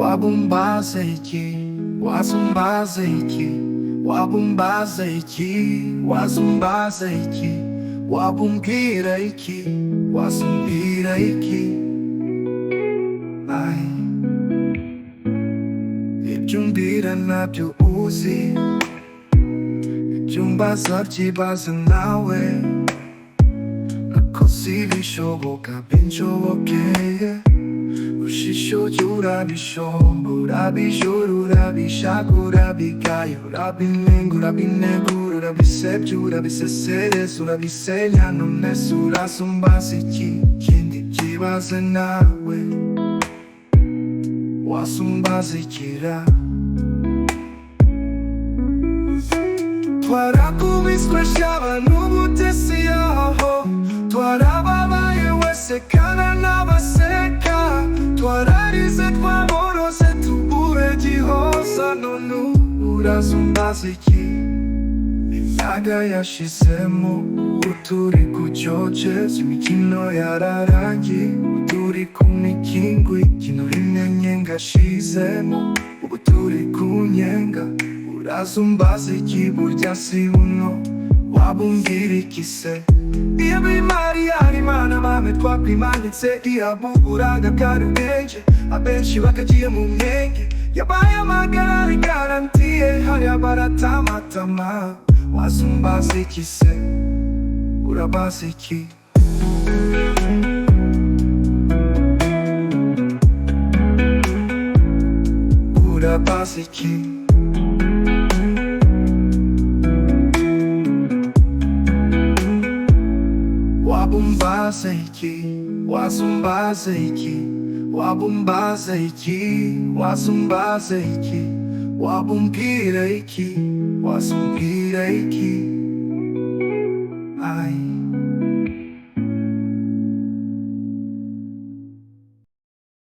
Wabumbazeiki, wazumbazeiki, wabumbazeiki, wazumbazeiki, wabungiraiki, wazumbiraiki. Ai, ibyumbira nabyo uzi, ibyumbaza byibaza nawe, nakoze ibishoboka binshobokeye. Ushishoje urabishomba, urabijora, urabishaka, urabigaya, urabinenga, urabinegura, urabisebya, urabisesereza, urabisenya. None se urasumbaza iki kindi byibaze nawe? Wasumbaza ikira? Twarakubiswe shaba n'ubutesi yaho, twarababaye wese kana n'abaseka, twararize twaborose tubure gihoza. None urazumbaza iki? Imyaga yashizemo, uturi kucyoceza, imikino yararangiye, uturi ku mikingo, ikino rimwe nyenga shizemo, ubu turi ku nyenga. Urazumbaza iki burya si buno? Wabumbwira iki se? Iyo bimari Imana mame twakwimanitse, iyabuguraga kari ubwenge, abenshi bakagiye mu mwenge. Yabaye amagara ari garantiye, hariya baratamatama. Wazumbaza iki se? Urabaza iki? Urabaza iki? Wabumbazeiki, wazumbazeiki, wabumbazeiki, wazumbazeiki, wabumbiraiki, wazumbiraiki.